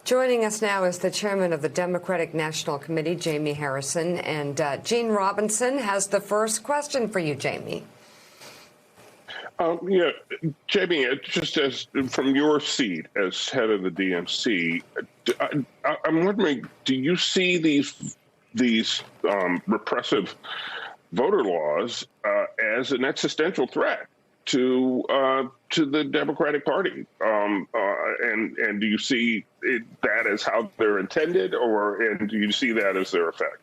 Joining us now is the chairman of the Democratic National Committee, Jamie Harrison. And Gene Robinson has the first question for you, Jamie. Jamie, just as from your seat as head of the DNC, I'm wondering, do you see these repressive voter laws as an existential threat to the Democratic Party, and do you see that as how they're intended, and do you see that as their effect?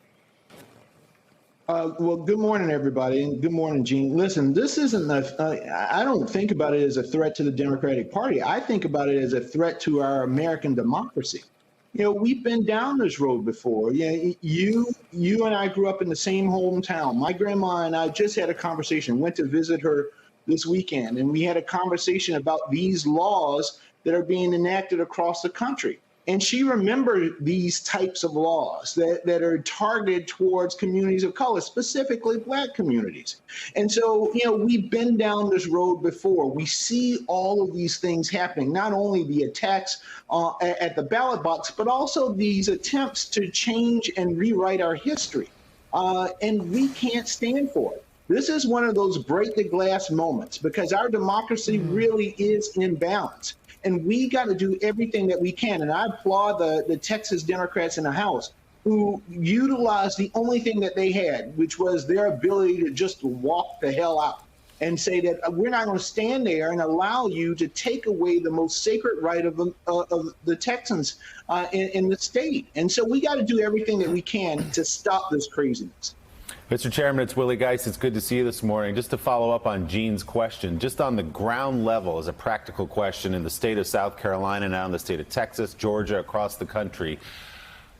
Well, good morning, everybody, and good morning, Gene. Listen, this isn't I don't think about it as a threat to the Democratic Party. I think about it as a threat to our American democracy. You know, we've been down this road before. Yeah, you and I grew up in the same hometown. My grandma and I just had a conversation, went to visit her this weekend, and we had a conversation about these laws that are being enacted across the country. And she remembered these types of laws that are targeted towards communities of color, specifically Black communities. And so, you know, we've been down this road before. We see all of these things happening, not only the attacks at the ballot box, but also these attempts to change and rewrite our history. And we can't stand for it. This is one of those break the glass moments because our democracy really is in balance. And we got to do everything that we can. And I applaud the Texas Democrats in the House who utilized the only thing that they had, which was their ability to just walk the hell out and say that we're not going to stand there and allow you to take away the most sacred right of the Texans in the state. And so we got to do everything that we can to stop this craziness. Mr. Chairman, it's Willie Geist. It's good to see you this morning. Just to follow up on Gene's question, just on the ground level as a practical question in the state of South Carolina, now in the state of Texas, Georgia, across the country,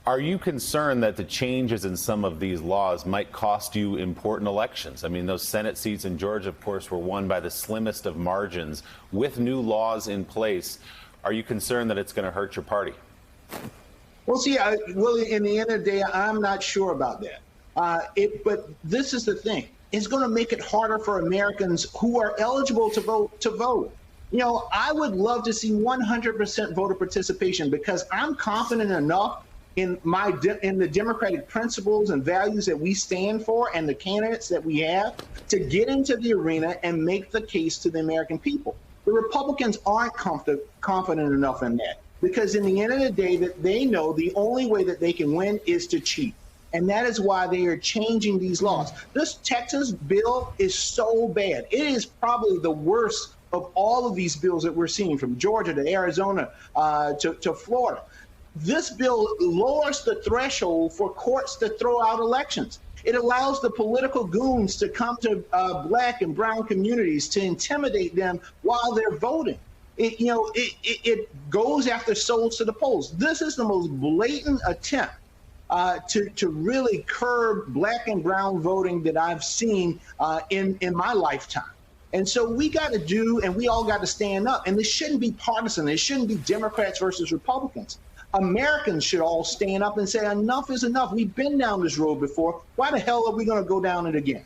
are you concerned that the changes in some of these laws might cost you important elections? I mean, those Senate seats in Georgia, of course, were won by the slimmest of margins. With new laws in place, are you concerned that it's going to hurt your party? Well, see, Willie, in the end of the day, I'm not sure about that. But this is the thing. It's going to make it harder for Americans who are eligible to vote. You know, I would love to see 100% voter participation because I'm confident enough in the democratic principles and values that we stand for and the candidates that we have to get into the arena and make the case to the American people. The Republicans aren't confident enough in that because in the end of the day, that they know the only way that they can win is to cheat. And that is why they are changing these laws. This Texas bill is so bad. It is probably the worst of all of these bills that we're seeing from Georgia to Arizona to Florida. This bill lowers the threshold for courts to throw out elections. It allows the political goons to come to Black and brown communities to intimidate them while they're voting. It goes after souls to the polls. This is the most blatant attempt to really curb Black and brown voting that I've seen in my lifetime. And so we got to do, and we all got to stand up. And this shouldn't be partisan. It shouldn't be Democrats versus Republicans. Americans should all stand up and say enough is enough. We've been down this road before. Why the hell are we going to go down it again?